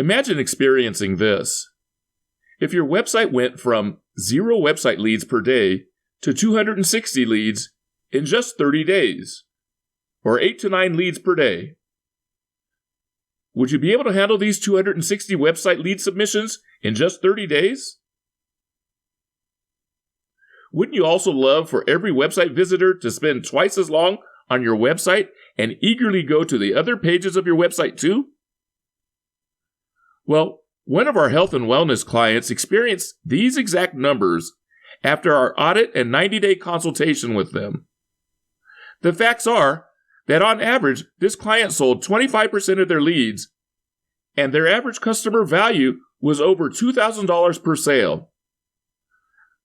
Imagine experiencing this. If your website went from 0 website leads per day to 260 leads in just 30 days, or 8 to 9 leads per day, would you be able to handle these 260 website lead submissions in just 30 days? Wouldn't you also love for every website visitor to spend twice as long on your website and eagerly go to the other pages of your website too? Well, one of our health and wellness clients experienced these exact numbers after our audit and 90-day consultation with them. The facts are that on average, this client sold 25% of their leads, and their average customer value was over $2,000 per sale.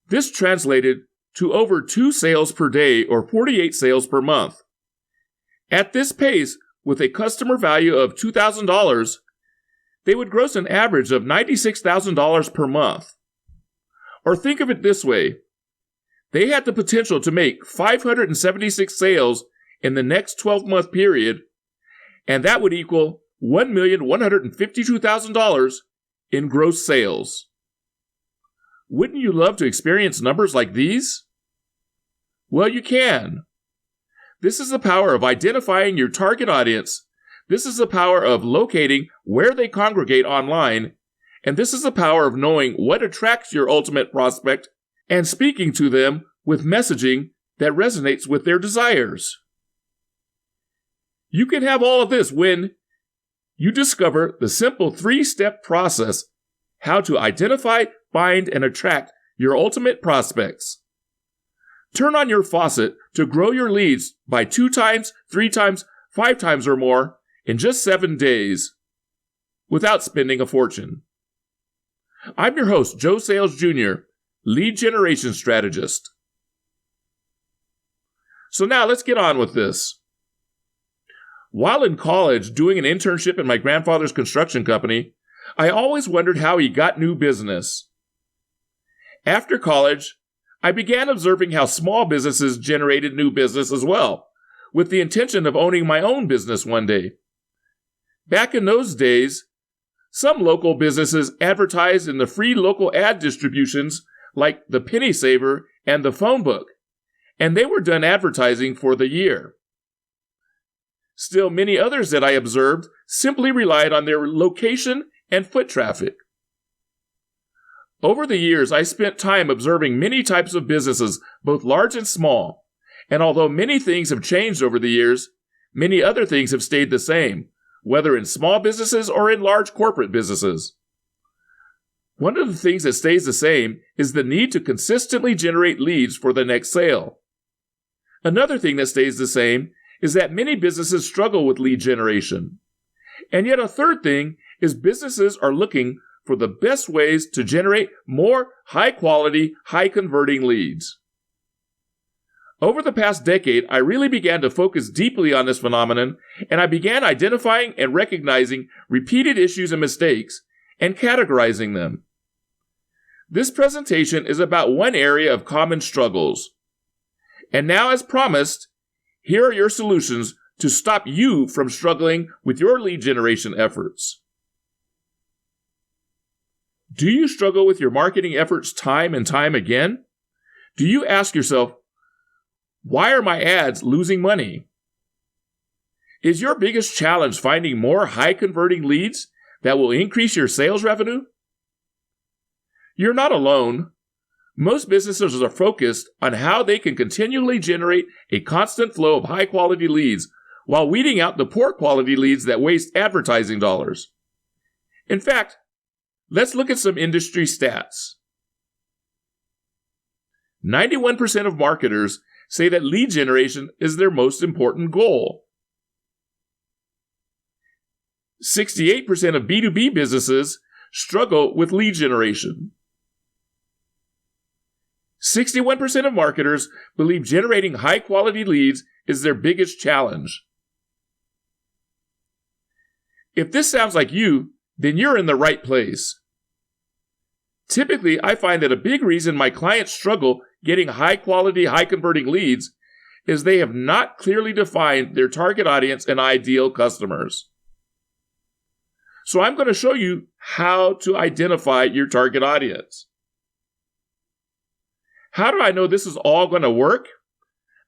This translated to over 2 sales per day or 48 sales per month. At this pace, with a customer value of $2,000, they would gross an average of $96,000 per month. Or think of it this way. They had the potential to make 576 sales in the next 12-month period, and that would equal $1,152,000 in gross sales. Wouldn't you love to experience numbers like these? Well, you can. This is the power of identifying your target audience. This is the power of locating where they congregate online. And this is the power of knowing what attracts your ultimate prospect and speaking to them with messaging that resonates with their desires. You can have all of this when you discover the simple 3-step process how to identify, find, and attract your ultimate prospects. Turn on your faucet to grow your leads by 2 times, 3 times, 5 times or more in just 7 days without spending a fortune. I'm your host, Joe Sales Jr., lead generation strategist. So now let's get on with this. While in college doing an internship in my grandfather's construction company, I always wondered how he got new business. After college, I began observing how small businesses generated new business as well, with the intention of owning my own business one day. Back in those days, some local businesses advertised in the free local ad distributions like the Penny Saver and the Phone Book, and they were done advertising for the year. Still, many others that I observed simply relied on their location and foot traffic. Over the years, I spent time observing many types of businesses, both large and small, and although many things have changed over the years, many other things have stayed the same, whether in small businesses or in large corporate businesses. One of the things that stays the same is the need to consistently generate leads for the next sale. Another thing that stays the same is that many businesses struggle with lead generation. And yet a third thing is businesses are looking for the best ways to generate more high-quality, high-converting leads. Over the past decade, I really began to focus deeply on this phenomenon, and I began identifying and recognizing repeated issues and mistakes and categorizing them. This presentation is about one area of common struggles. And now, as promised, here are your solutions to stop you from struggling with your lead generation efforts. Do you struggle with your marketing efforts time and time again? Do you ask yourself, why are my ads losing money? Is your biggest challenge finding more high-converting leads that will increase your sales revenue? You're not alone. Most businesses are focused on how they can continually generate a constant flow of high-quality leads while weeding out the poor-quality leads that waste advertising dollars. In fact, let's look at some industry stats. 91% of marketers say that lead generation is their most important goal. 68% of B2B businesses struggle with lead generation. 61% of marketers believe generating high-quality leads is their biggest challenge. If this sounds like you, then you're in the right place. Typically, I find that a big reason my clients struggle getting high-quality, high-converting leads is they have not clearly defined their target audience and ideal customers. So I'm going to show you how to identify your target audience. How do I know this is all going to work?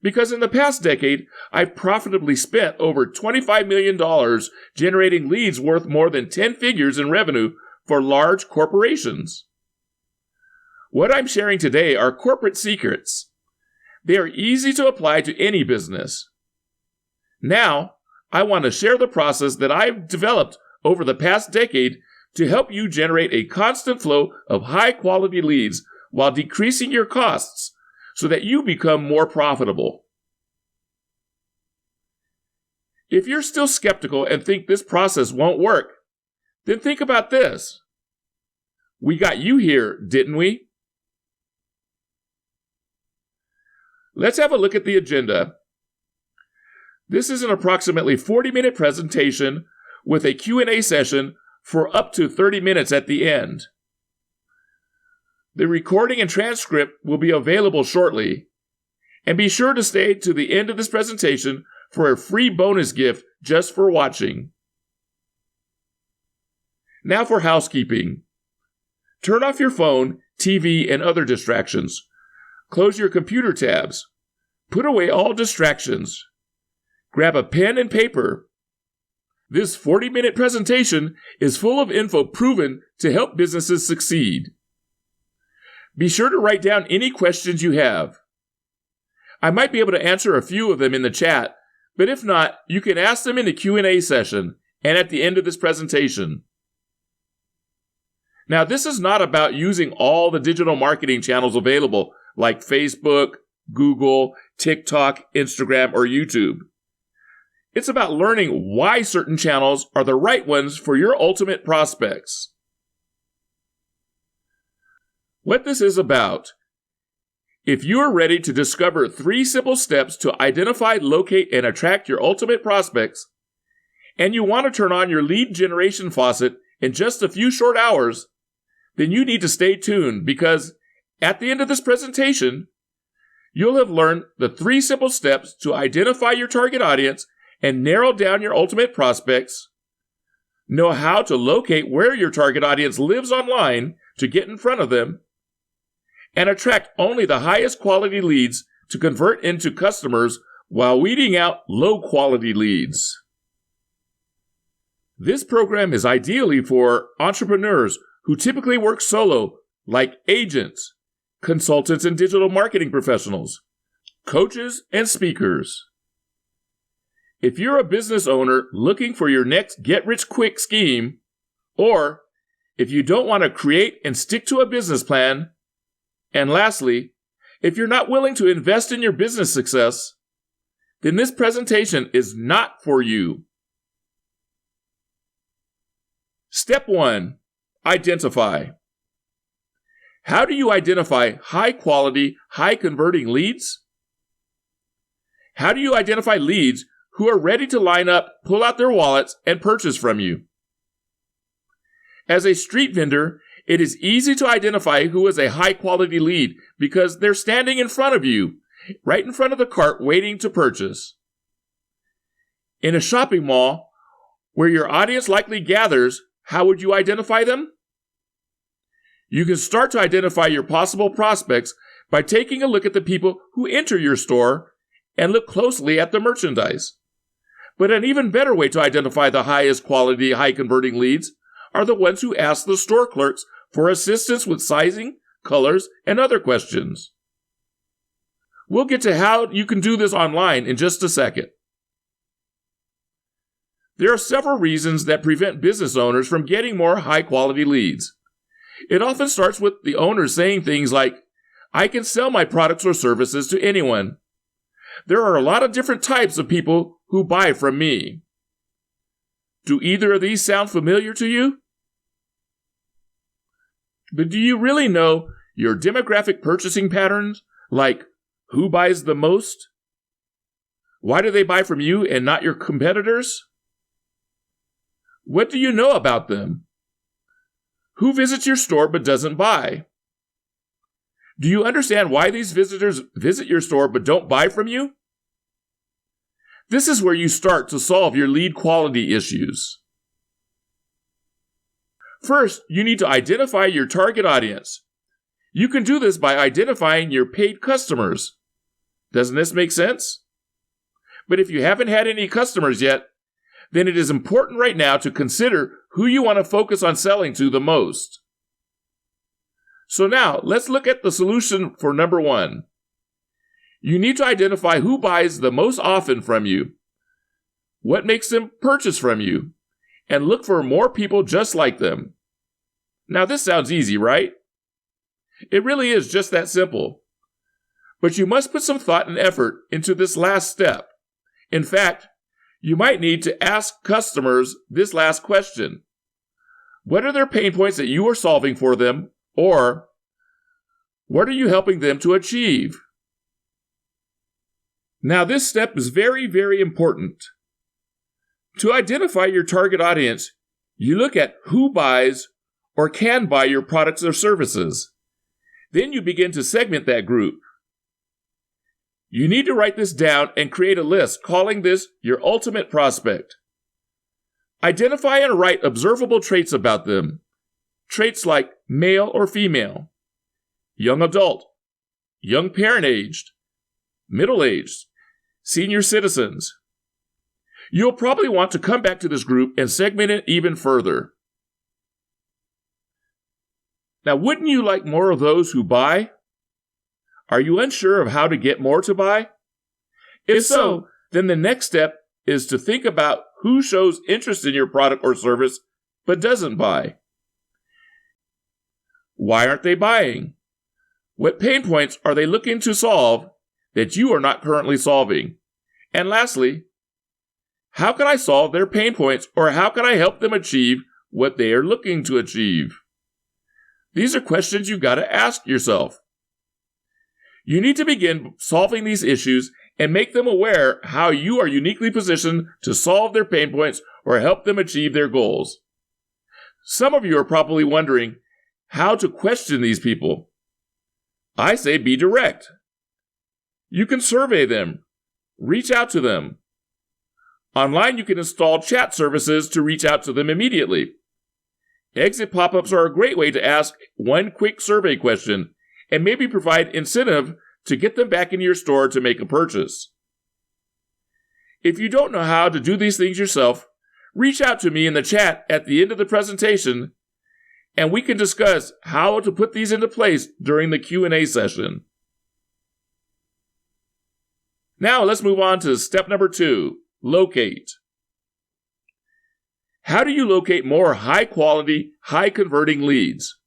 Because in the past decade, I've profitably spent over $25 million generating leads worth more than 10 figures in revenue for large corporations. What I'm sharing today are corporate secrets. They are easy to apply to any business. Now, I want to share the process that I've developed over the past decade to help you generate a constant flow of high-quality leads while decreasing your costs so that you become more profitable. If you're still skeptical and think this process won't work, then think about this. We got you here, didn't we? Let's have a look at the agenda. This is an approximately 40-minute presentation with a Q&A session for up to 30 minutes at the end. The recording and transcript will be available shortly, and be sure to stay to the end of this presentation for a free bonus gift just for watching. Now for housekeeping. Turn off your phone, TV, and other distractions. Close your computer tabs. Put away all distractions. Grab a pen and paper. This 40-minute presentation is full of info proven to help businesses succeed. Be sure to write down any questions you have. I might be able to answer a few of them in the chat, but if not, you can ask them in the Q&A session and at the end of this presentation. Now, this is not about using all the digital marketing channels available like Facebook, Google, TikTok, Instagram, or YouTube. It's about learning why certain channels are the right ones for your ultimate prospects. What this is about. If you are ready to discover 3 simple steps to identify, locate, and attract your ultimate prospects, and you want to turn on your lead generation faucet in just a few short hours, then you need to stay tuned because at the end of this presentation, you'll have learned the 3 simple steps to identify your target audience and narrow down your ultimate prospects, know how to locate where your target audience lives online to get in front of them, and attract only the highest quality leads to convert into customers while weeding out low-quality leads. This program is ideally for entrepreneurs who typically work solo, like agents, consultants and digital marketing professionals, coaches, and speakers. If you're a business owner looking for your next get-rich-quick scheme, or if you don't want to create and stick to a business plan, and lastly, if you're not willing to invest in your business success, then this presentation is not for you. Step 1. Identify. How do you identify high-quality, high-converting leads? How do you identify leads who are ready to line up, pull out their wallets, and purchase from you? As a street vendor, it is easy to identify who is a high-quality lead because they're standing in front of you, right in front of the cart waiting to purchase. In a shopping mall, where your audience likely gathers, how would you identify them? You can start to identify your possible prospects by taking a look at the people who enter your store and look closely at the merchandise. But an even better way to identify the highest quality, high-converting leads are the ones who ask the store clerks for assistance with sizing, colors, and other questions. We'll get to how you can do this online in just a second. There are several reasons that prevent business owners from getting more high-quality leads. It often starts with the owner saying things like, "I can sell my products or services to anyone. There are a lot of different types of people who buy from me." Do either of these sound familiar to you? But do you really know your demographic purchasing patterns, like who buys the most? Why do they buy from you and not your competitors? What do you know about them? Who visits your store but doesn't buy? Do you understand why these visitors visit your store but don't buy from you? This is where you start to solve your lead quality issues. First, you need to identify your target audience. You can do this by identifying your paid customers. Doesn't this make sense? But if you haven't had any customers yet, then it is important right now to consider who you want to focus on selling to the most. So now, let's look at the solution for number 1. You need to identify who buys the most often from you, what makes them purchase from you, and look for more people just like them. Now, this sounds easy, right? It really is just that simple. But you must put some thought and effort into this last step. In fact, you might need to ask customers this last question. What are their pain points that you are solving for them? Or, what are you helping them to achieve? Now, this step is very, very important. To identify your target audience, you look at who buys or can buy your products or services. Then you begin to segment that group. You need to write this down and create a list, calling this your ultimate prospect. Identify and write observable traits about them. Traits like male or female, young adult, young parent-aged, middle-aged, senior citizens. You'll probably want to come back to this group and segment it even further. Now, wouldn't you like more of those who buy? Are you unsure of how to get more to buy? If so, then the next step is to think about who shows interest in your product or service but doesn't buy. Why aren't they buying? What pain points are they looking to solve that you are not currently solving? And lastly, how can I solve their pain points, or how can I help them achieve what they are looking to achieve? These are questions you've got to ask yourself. You need to begin solving these issues and make them aware how you are uniquely positioned to solve their pain points or help them achieve their goals. Some of you are probably wondering how to question these people. I say be direct. You can survey them, reach out to them. Online, you can install chat services to reach out to them immediately. Exit pop-ups are a great way to ask one quick survey question and maybe provide incentive to get them back into your store to make a purchase. If you don't know how to do these things yourself, reach out to me in the chat at the end of the presentation, and we can discuss how to put these into place during the Q&A session. Now let's move on to step number 2, locate. How do you locate more high-quality, high-converting leads?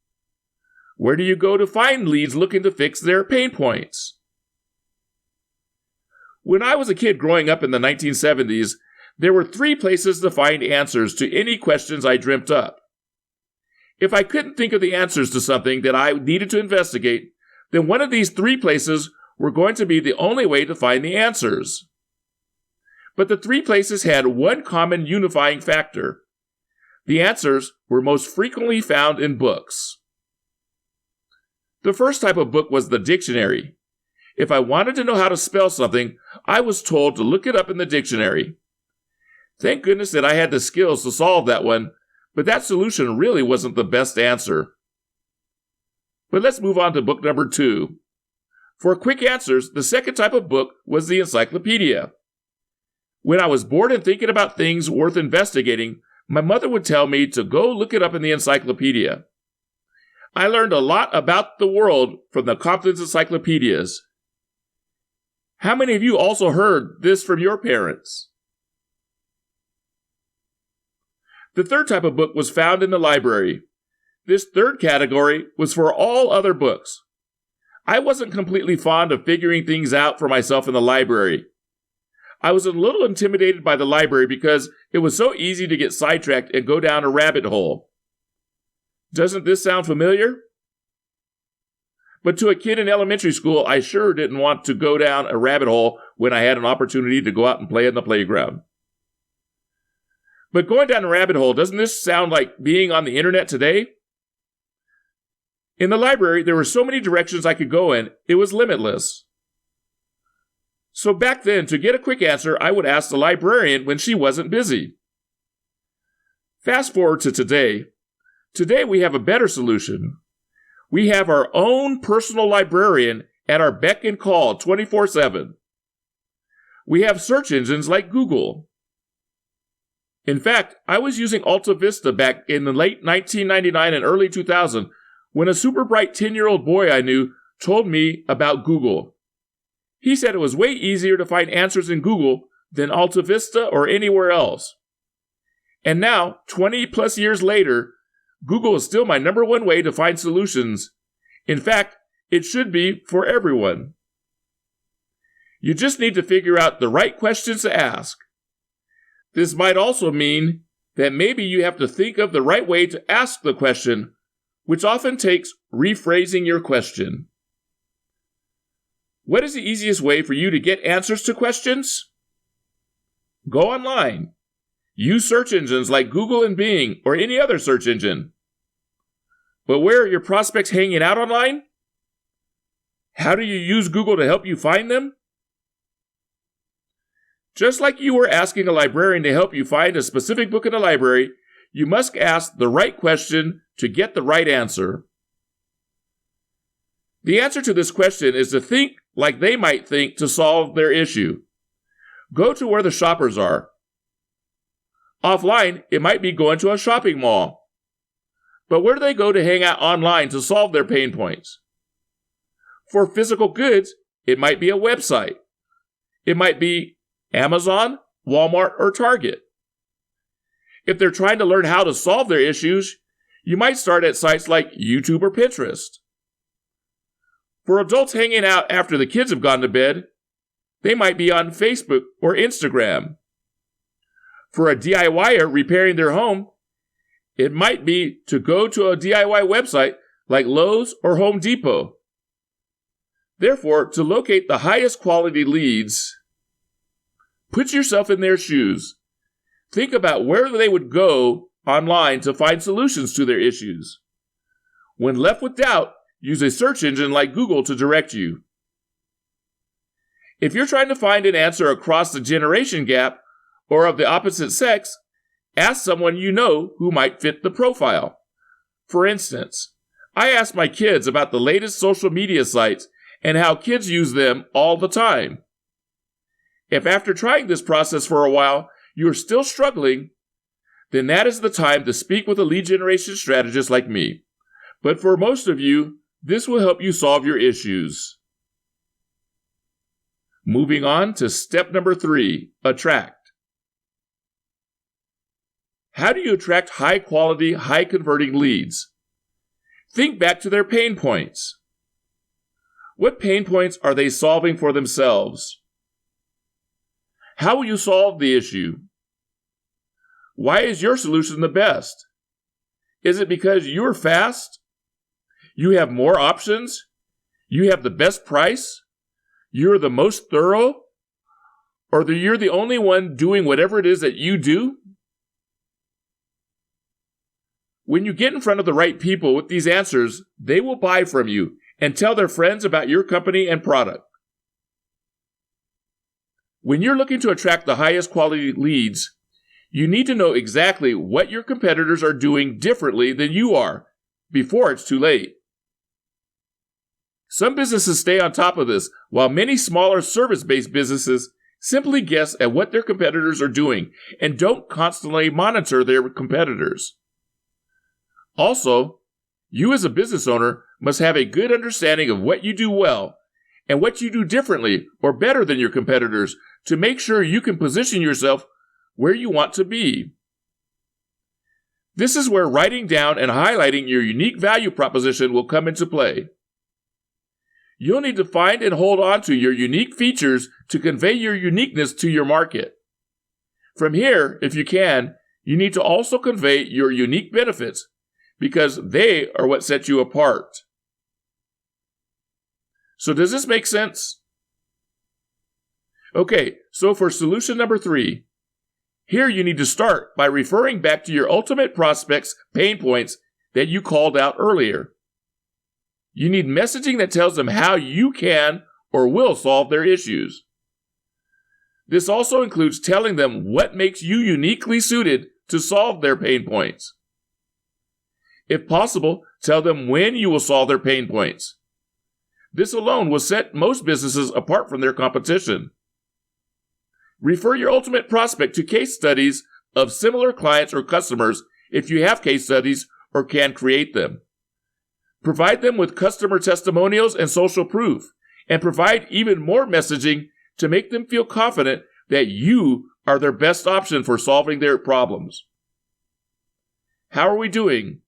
Where do you go to find leads looking to fix their pain points? When I was a kid growing up in the 1970s, there were 3 places to find answers to any questions I dreamt up. If I couldn't think of the answers to something that I needed to investigate, then one of these 3 places were going to be the only way to find the answers. But the 3 places had one common unifying factor. The answers were most frequently found in books. The first type of book was the dictionary. If I wanted to know how to spell something, I was told to look it up in the dictionary. Thank goodness that I had the skills to solve that one, but that solution really wasn't the best answer. But let's move on to book number 2. For quick answers, the second type of book was the encyclopedia. When I was bored and thinking about things worth investigating, my mother would tell me to go look it up in the encyclopedia. I learned a lot about the world from the Compton's encyclopedias. How many of you also heard this from your parents? The third type of book was found in the library. This third category was for all other books. I wasn't completely fond of figuring things out for myself in the library. I was a little intimidated by the library because it was so easy to get sidetracked and go down a rabbit hole. Doesn't this sound familiar? But to a kid in elementary school, I sure didn't want to go down a rabbit hole when I had an opportunity to go out and play in the playground. But going down a rabbit hole, doesn't this sound like being on the internet today? In the library, there were so many directions I could go in, it was limitless. So back then, to get a quick answer, I would ask the librarian when she wasn't busy. Fast forward to today, Today we have a better solution. We have our own personal librarian at our beck and call 24/7. We have search engines like Google. In fact, I was using Alta Vista back in the late 1999 and early 2000 when a super bright 10-year-old boy I knew told me about Google. He said it was way easier to find answers in Google than Alta Vista or anywhere else. And now, 20 plus years later, Google is still my number one way to find solutions. In fact, it should be for everyone. You just need to figure out the right questions to ask. This might also mean that maybe you have to think of the right way to ask the question, which often takes rephrasing your question. What is the easiest way for you to get answers to questions? Go online. Use search engines like Google and Bing or any other search engine. But where are your prospects hanging out online? How do you use Google to help you find them? Just like you were asking a librarian to help you find a specific book in the library, you must ask the right question to get the right answer. The answer to this question is to think like they might think to solve their issue. Go to where the shoppers are. Offline, it might be going to a shopping mall. But where do they go to hang out online to solve their pain points? For physical goods, it might be a website. It might be Amazon, Walmart, or Target. If they're trying to learn how to solve their issues, you might start at sites like YouTube or Pinterest. For adults hanging out after the kids have gone to bed, they might be on Facebook or Instagram. For a DIYer repairing their home, it might be to go to a DIY website like Lowe's or Home Depot. Therefore, to locate the highest quality leads, put yourself in their shoes. Think about where they would go online to find solutions to their issues. When left with doubt, use a search engine like Google to direct you. If you're trying to find an answer across the generation gap or of the opposite sex, ask someone you know who might fit the profile. For instance, I ask my kids about the latest social media sites and how kids use them all the time. If after trying this process for a while, you are still struggling, then that is the time to speak with a lead generation strategist like me. But for most of you, this will help you solve your issues. Moving on to step number 3, attract. How do you attract high-quality, high-converting leads? Think back to their pain points. What pain points are they solving for themselves? How will you solve the issue? Why is your solution the best? Is it because you're fast? You have more options? You have the best price? You're the most thorough? Or you're the only one doing whatever it is that you do? When you get in front of the right people with these answers, they will buy from you and tell their friends about your company and product. When you're looking to attract the highest quality leads, you need to know exactly what your competitors are doing differently than you are before it's too late. Some businesses stay on top of this, while many smaller service-based businesses simply guess at what their competitors are doing and don't constantly monitor their competitors. Also, you as a business owner must have a good understanding of what you do well and what you do differently or better than your competitors to make sure you can position yourself where you want to be. This is where writing down and highlighting your unique value proposition will come into play. You'll need to find and hold on to your unique features to convey your uniqueness to your market. From here, if you can, you need to also convey your unique benefits because they are what set you apart. So does this make sense? Okay, so for solution number 3, here you need to start by referring back to your ultimate prospects' pain points that you called out earlier. You need messaging that tells them how you can or will solve their issues. This also includes telling them what makes you uniquely suited to solve their pain points. If possible, tell them when you will solve their pain points. This alone will set most businesses apart from their competition. Refer your ultimate prospect to case studies of similar clients or customers if you have case studies or can create them. Provide them with customer testimonials and social proof, and provide even more messaging to make them feel confident that you are their best option for solving their problems. How are we doing?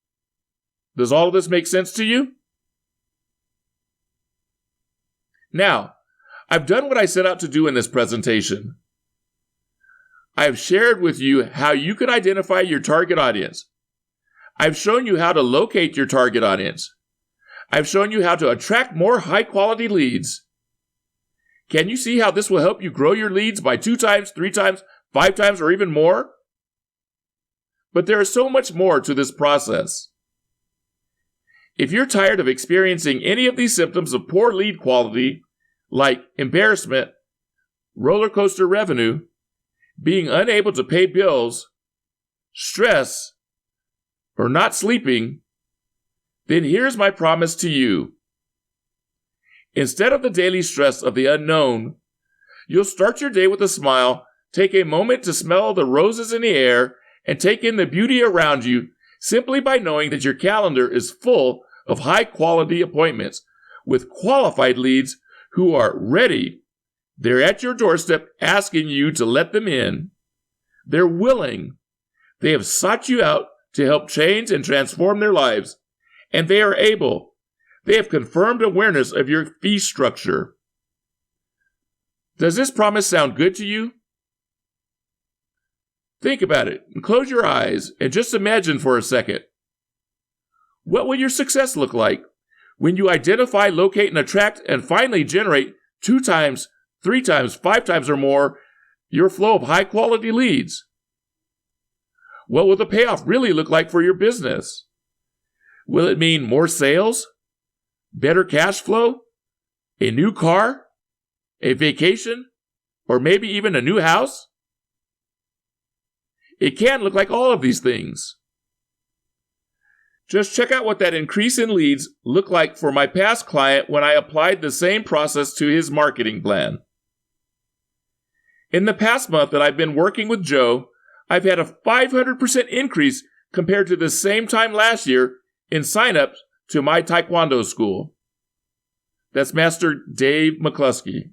Does all of this make sense to you? Now, I've done what I set out to do in this presentation. I have shared with you how you can identify your target audience. I've shown you how to locate your target audience. I've shown you how to attract more high-quality leads. Can you see how this will help you grow your leads by 2 times, 3 times, 5 times, or even more? But there is so much more to this process. If you're tired of experiencing any of these symptoms of poor lead quality, like embarrassment, roller coaster revenue, being unable to pay bills, stress, or not sleeping, then here's my promise to you. Instead of the daily stress of the unknown, you'll start your day with a smile, take a moment to smell the roses in the air, and take in the beauty around you simply by knowing that your calendar is full of high-quality appointments with qualified leads who are ready. They're at your doorstep asking you to let them in. They're willing. They have sought you out to help change and transform their lives, and they are able. They have confirmed awareness of your fee structure. Does this promise sound good to you? Think about it and close your eyes and just imagine for a second. What will your success look like when you identify, locate, and attract and finally generate 2 times, 3 times, 5 times or more your flow of high-quality leads? What will the payoff really look like for your business? Will it mean more sales, better cash flow, a new car, a vacation, or maybe even a new house? It can look like all of these things. Just check out what that increase in leads looked like for my past client when I applied the same process to his marketing plan. In the past month that I've been working with Joe, I've had a 500% increase compared to the same time last year in signups to my Taekwondo school. That's Master Dave McCluskey.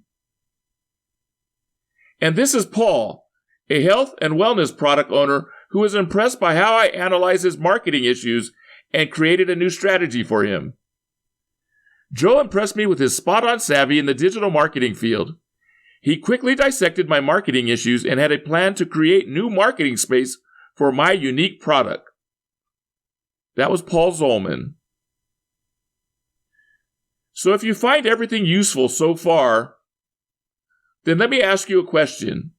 And this is Paul, a health and wellness product owner who was impressed by how I analyzed his marketing issues and created a new strategy for him. Joe impressed me with his spot-on savvy in the digital marketing field. He quickly dissected my marketing issues and had a plan to create new marketing space for my unique product. That was Paul Zolman. So if you find everything useful so far, then let me ask you a question.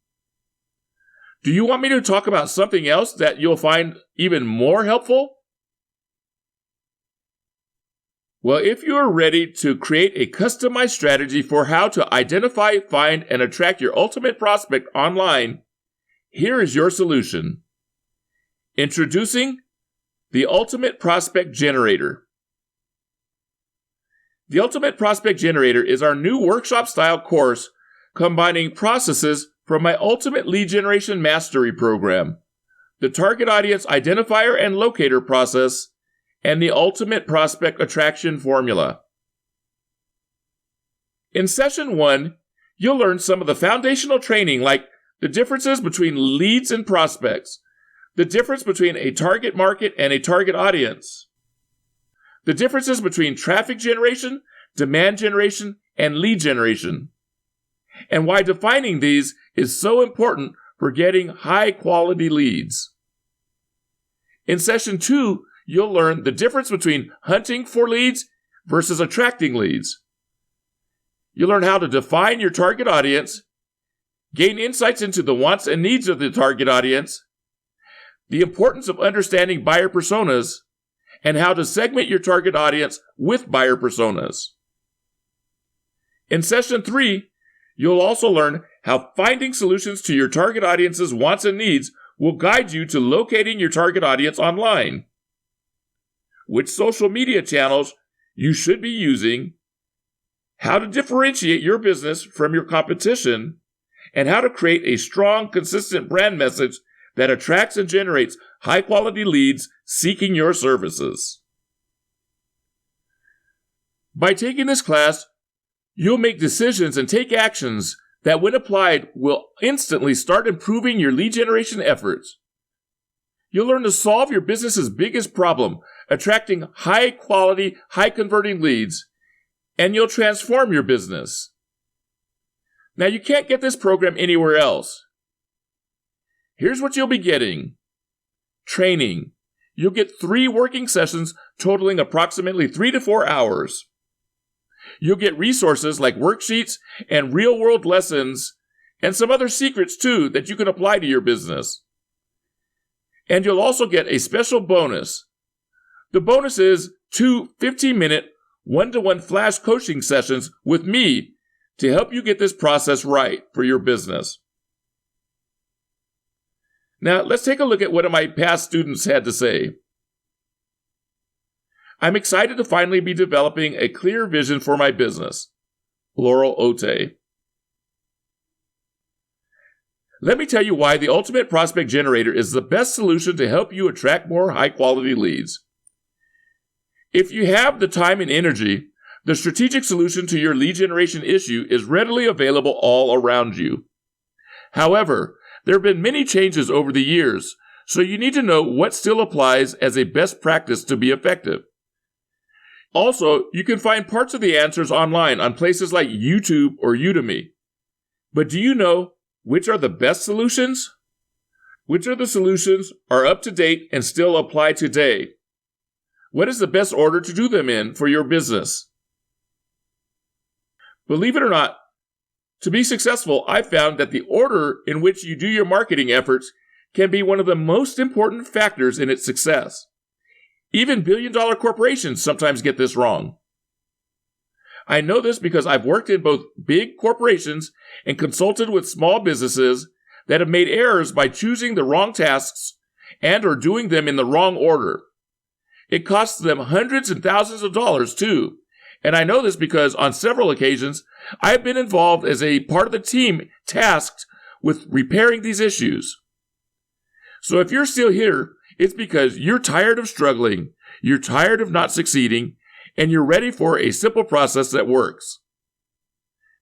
Do you want me to talk about something else that you'll find even more helpful? Well, if you are ready to create a customized strategy for how to identify, find, and attract your ultimate prospect online, here is your solution. Introducing the Ultimate Prospect Generator. The Ultimate Prospect Generator is our new workshop-style course combining processes from my Ultimate Lead Generation Mastery program, the Target Audience Identifier and Locator process, and the Ultimate Prospect Attraction Formula. In Session 1, you'll learn some of the foundational training like the differences between leads and prospects, the difference between a target market and a target audience, the differences between traffic generation, demand generation, and lead generation, and why defining these is so important for getting high-quality leads. In Session 2, you'll learn the difference between hunting for leads versus attracting leads. You'll learn how to define your target audience, gain insights into the wants and needs of the target audience, the importance of understanding buyer personas, and how to segment your target audience with buyer personas. In Session 3, you'll also learn how finding solutions to your target audience's wants and needs will guide you to locating your target audience online. which social media channels you should be using, how to differentiate your business from your competition, and how to create a strong, consistent brand message that attracts and generates high-quality leads seeking your services. By taking this class, you'll make decisions and take actions that, when applied, will instantly start improving your lead generation efforts. You'll learn to solve your business's biggest problem, attracting high-quality, high-converting leads, and you'll transform your business. Now, you can't get this program anywhere else. Here's what you'll be getting. Training. You'll get 3 working sessions totaling approximately 3 to 4 hours. You'll get resources like worksheets and real-world lessons and some other secrets, too, that you can apply to your business. And you'll also get a special bonus. The bonus is 2 15-minute one-to-one flash coaching sessions with me to help you get this process right for your business. Now, let's take a look at what my past students had to say. I'm excited to finally be developing a clear vision for my business. Laurel Ote. Let me tell you why the Ultimate Prospect Generator is the best solution to help you attract more high-quality leads. If you have the time and energy, the strategic solution to your lead generation issue is readily available all around you. However, there have been many changes over the years, so you need to know what still applies as a best practice to be effective. Also, you can find parts of the answers online on places like YouTube or Udemy. But do you know which are the best solutions? Which of the solutions are up to date and still apply today? What is the best order to do them in for your business? Believe it or not, to be successful, I've found that the order in which you do your marketing efforts can be one of the most important factors in its success. Even billion-dollar corporations sometimes get this wrong. I know this because I've worked in both big corporations and consulted with small businesses that have made errors by choosing the wrong tasks and or doing them in the wrong order. It costs them hundreds and thousands of dollars too. And I know this because on several occasions, I've been involved as a part of the team tasked with repairing these issues. So if you're still here, it's because you're tired of struggling, you're tired of not succeeding, and you're ready for a simple process that works.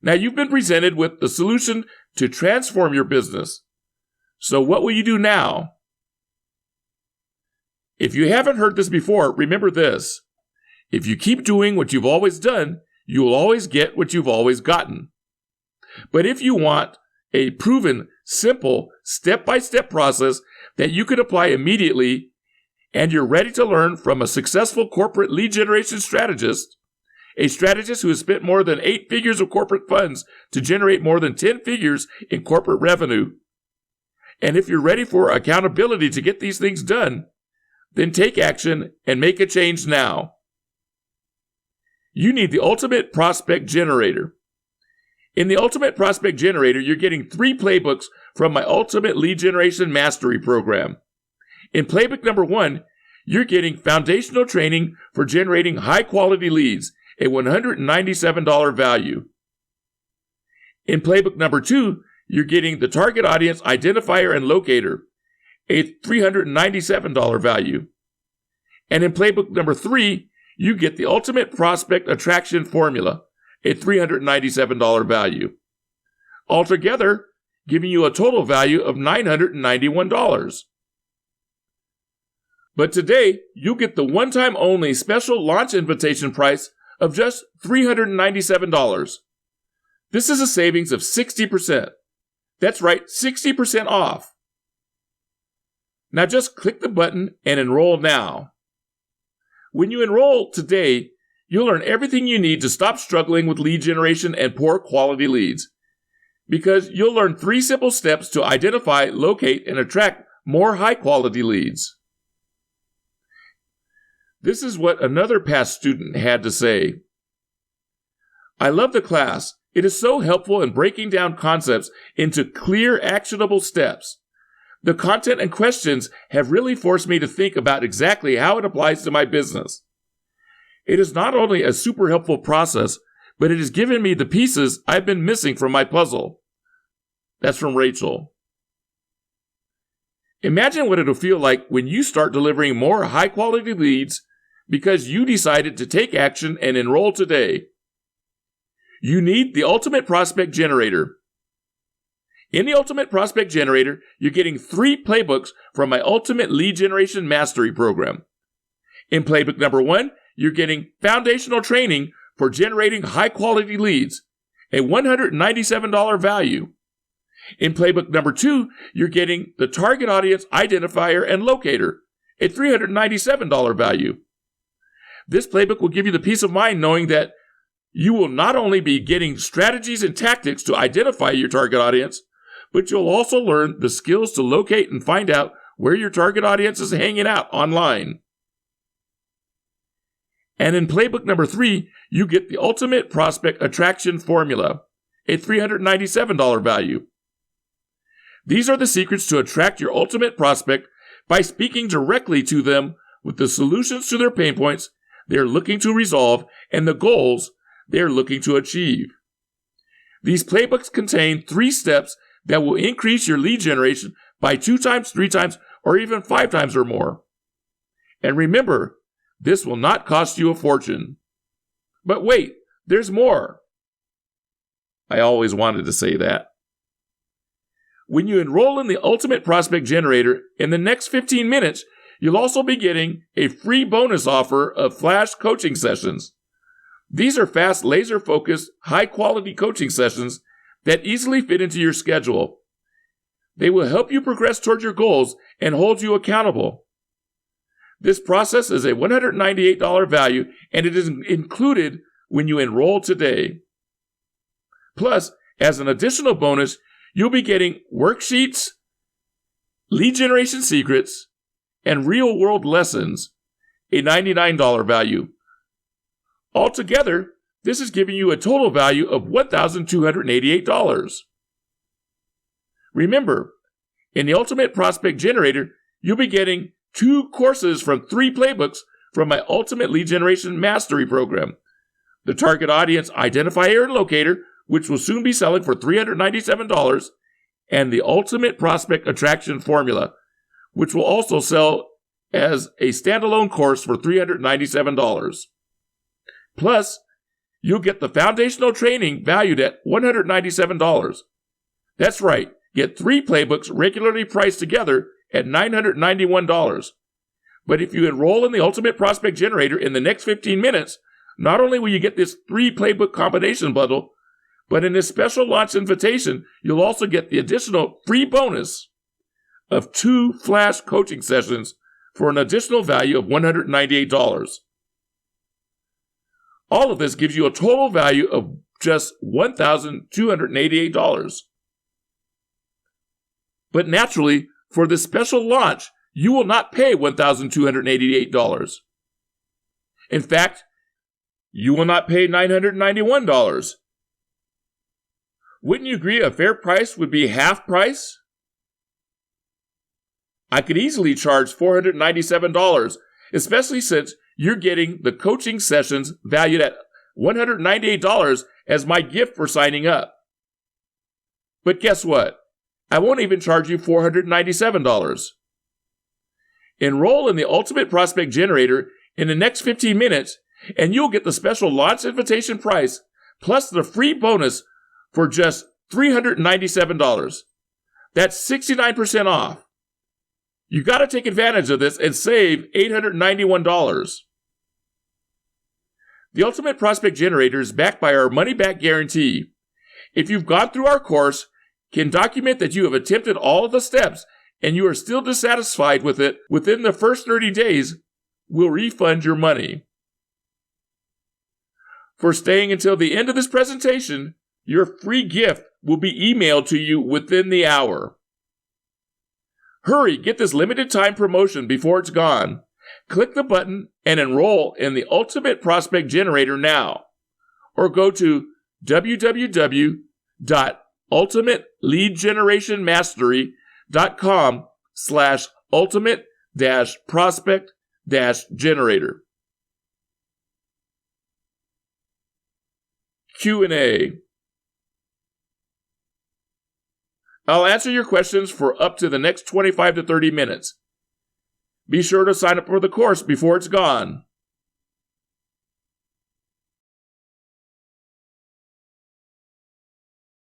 Now you've been presented with the solution to transform your business. So what will you do now? If you haven't heard this before, remember this. If you keep doing what you've always done, you will always get what you've always gotten. But if you want a proven, simple, step-by-step process that you can apply immediately, and you're ready to learn from a successful corporate lead generation strategist, a strategist who has spent more than 8 figures of corporate funds to generate more than 10 figures in corporate revenue, and if you're ready for accountability to get these things done, then take action and make a change now. You need the Ultimate Prospect Generator. In the Ultimate Prospect Generator, you're getting 3 playbooks from my Ultimate Lead Generation Mastery program. In playbook number 1, you're getting foundational training for generating high-quality leads, a $197 value. In playbook number 2, you're getting the Target Audience Identifier and Locator, a $397 value. And in playbook number 3, you get the Ultimate Prospect Attraction Formula, a $397 value. Altogether, giving you a total value of $991. But today, you'll get the one-time only special launch invitation price of just $397. This is a savings of 60%. That's right, 60% off. Now just click the button and enroll now. When you enroll today, you'll learn everything you need to stop struggling with lead generation and poor quality leads. Because you'll learn 3 simple steps to identify, locate, and attract more high-quality leads. This is what another past student had to say. I love the class. It is so helpful in breaking down concepts into clear, actionable steps. The content and questions have really forced me to think about exactly how it applies to my business. It is not only a super helpful process, but it has given me the pieces I've been missing from my puzzle. That's from Rachel. Imagine what it'll feel like when you start delivering more high-quality leads because you decided to take action and enroll today. You need the Ultimate Prospect Generator. In the Ultimate Prospect Generator, you're getting 3 playbooks from my Ultimate Lead Generation Mastery program. In playbook number 1, you're getting foundational training for generating high-quality leads, a $197 value. In playbook number 2, you're getting the Target Audience Identifier and Locator, a $397 value. This playbook will give you the peace of mind knowing that you will not only be getting strategies and tactics to identify your target audience, but you'll also learn the skills to locate and find out where your target audience is hanging out online. And in playbook number 3, you get the Ultimate Prospect Attraction Formula, a $397 value. These are the secrets to attract your ultimate prospect by speaking directly to them with the solutions to their pain points they're looking to resolve and the goals they're looking to achieve. These playbooks contain 3 steps that will increase your lead generation by 2 times, 3 times, or even 5 times or more. And remember, this will not cost you a fortune. But wait, there's more. I always wanted to say that. When you enroll in the Ultimate Prospect Generator, in the next 15 minutes, you'll also be getting a free bonus offer of flash coaching sessions. These are fast, laser-focused, high-quality coaching sessions that easily fit into your schedule. They will help you progress toward your goals and hold you accountable. This process is a $198 value, and it is included when you enroll today. Plus, as an additional bonus, you'll be getting worksheets, lead generation secrets, and real-world lessons, a $99 value. Altogether, this is giving you a total value of $1,288. Remember, in the Ultimate Prospect Generator, you'll be getting 2 courses from 3 playbooks from my Ultimate Lead Generation Mastery program. The Target Audience Identifier and Locator, which will soon be selling for $397, and the Ultimate Prospect Attraction Formula, which will also sell as a standalone course for $397. Plus, you'll get the foundational training valued at $197. That's right, get 3 playbooks regularly priced together at $991. But if you enroll in the Ultimate Prospect Generator in the next 15 minutes, not only will you get this 3 playbook combination bundle, but in this special launch invitation, you'll also get the additional free bonus of 2 flash coaching sessions for an additional value of $198. All of this gives you a total value of just $1,288. But naturally, for this special launch, you will not pay $1,288. In fact, you will not pay $991. Wouldn't you agree a fair price would be half price? I could easily charge $497, especially since you're getting the coaching sessions valued at $198 as my gift for signing up. But guess what? I won't even charge you $497. Enroll in the Ultimate Prospect Generator in the next 15 minutes, and you'll get the special launch invitation price plus the free bonus for just $397. That's 69% off. You got to take advantage of this and save $891. The Ultimate Prospect Generator is backed by our money-back guarantee. If you've gone through our course, can document that you have attempted all of the steps and you are still dissatisfied with it within the first 30 days, we'll refund your money. For staying until the end of this presentation, your free gift will be emailed to you within the hour. Hurry, get this limited time promotion before it's gone. Click the button and enroll in the Ultimate Prospect Generator now. Or go to www.ultimateleadgenerationmastery.com ultimate-prospect-generator. Q&A. I'll answer your questions for up to the next 25 to 30 minutes. Be sure to sign up for the course before it's gone.